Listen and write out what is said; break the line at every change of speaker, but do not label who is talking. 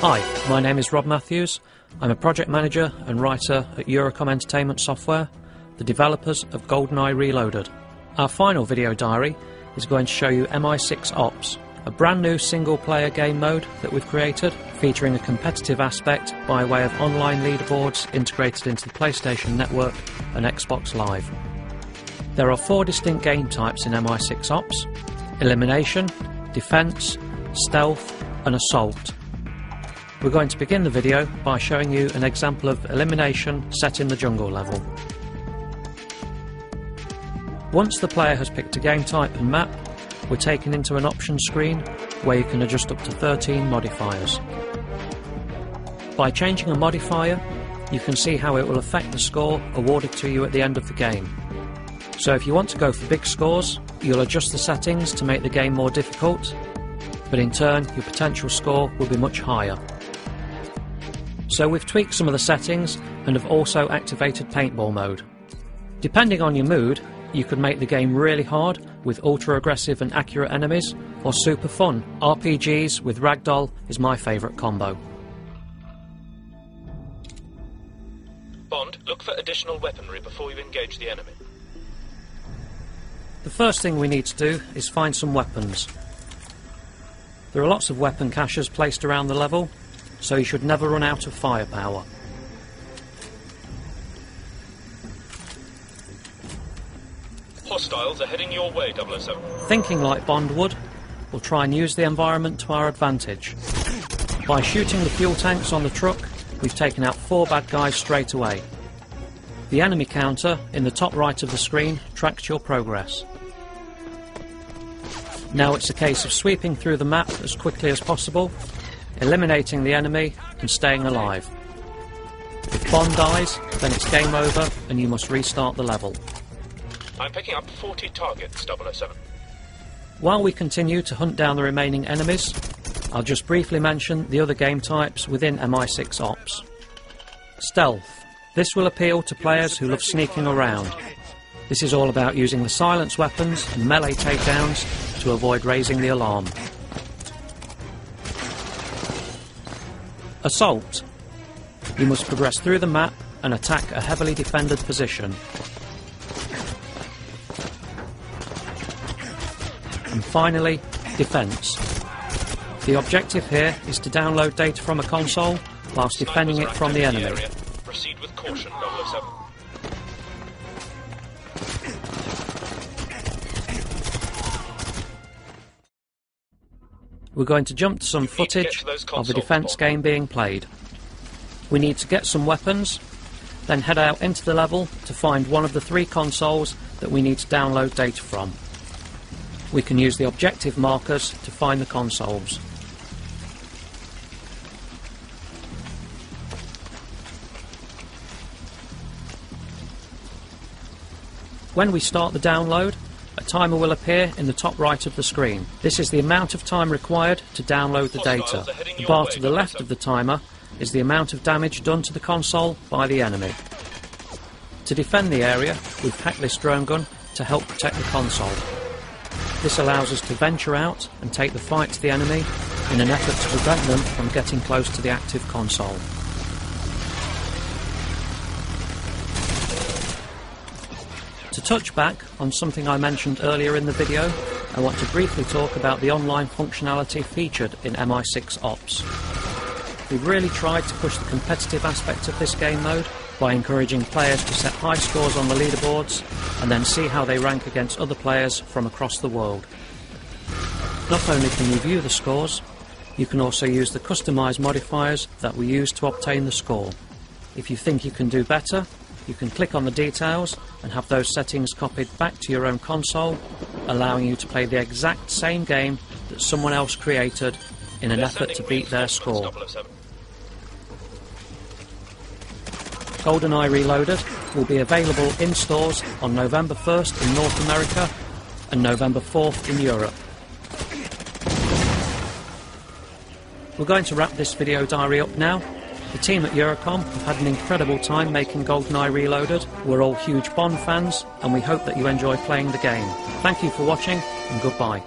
Hi, my name is Rob Matthews. I'm a project manager and writer at Eurocom Entertainment Software, the developers of GoldenEye Reloaded. Our final video diary is going to show you Mi6 Ops, a brand new single-player game mode that we've created, featuring a competitive aspect by way of online leaderboards integrated into the PlayStation Network and Xbox Live. There are 4 distinct game types in Mi6 Ops: Elimination, Defense, Stealth and Assault. We're going to begin the video by showing you an example of Elimination set in the jungle level. Once the player has picked a game type and map, we're taken into an options screen where you can adjust up to 13 modifiers. By changing a modifier, you can see how it will affect the score awarded to you at the end of the game. So if you want to go for big scores, you'll adjust the settings to make the game more difficult, but in turn your potential score will be much higher. So we've tweaked some of the settings and have also activated paintball mode. Depending on your mood, you could make the game really hard with ultra aggressive and accurate enemies, or super fun. RPGs with ragdoll is my favourite combo.
Bond, look for additional weaponry before you engage the enemy.
The first thing we need to do is find some weapons. There are lots of weapon caches placed around the level, so you should never run out of firepower.
Hostiles are heading your way, 007.
Thinking like Bond would, we'll try and use the environment to our advantage. By shooting the fuel tanks on the truck, we've taken out 4 bad guys straight away. The enemy counter in the top right of the screen tracks your progress. Now it's a case of sweeping through the map as quickly as possible, eliminating the enemy and staying alive. If Bond dies, then it's game over and you must restart the level.
I'm picking up 40 targets, 007.
While we continue to hunt down the remaining enemies, I'll just briefly mention the other game types within Mi6 Ops. Stealth. This will appeal to players who love sneaking around. This is all about using the silence weapons and melee takedowns to avoid raising the alarm. Assault. You must progress through the map and attack a heavily defended position. And finally, Defense. The objective here is to download data from a console whilst defending it from the enemy.
Proceed with caution, 007.
We're going to jump to some footage of a defense game being played. We need to get some weapons, then head out into the level to find one of the 3 consoles that we need to download data from. We can use the objective markers to find the consoles. When we start the download, a timer will appear in the top right of the screen. This is the amount of time required to download the data. The bar to the left of the timer is the amount of damage done to the console by the enemy. To defend the area, we've hacked this drone gun to help protect the console. This allows us to venture out and take the fight to the enemy in an effort to prevent them from getting close to the active console. To touch back on something I mentioned earlier in the video, I want to briefly talk about the online functionality featured in Mi6 Ops. We've really tried to push the competitive aspect of this game mode by encouraging players to set high scores on the leaderboards and then see how they rank against other players from across the world. Not only can you view the scores, you can also use the customised modifiers that we use to obtain the score. If you think you can do better, you can click on the details and have those settings copied back to your own console, allowing you to play the exact same game that someone else created in an effort to beat their score. GoldenEye Reloaded will be available in stores on November 1st in North America and November 4th in Europe. We're going to wrap this video diary up now. The team at Eurocom have had an incredible time making GoldenEye Reloaded. We're all huge Bond fans and we hope that you enjoy playing the game. Thank you for watching and goodbye.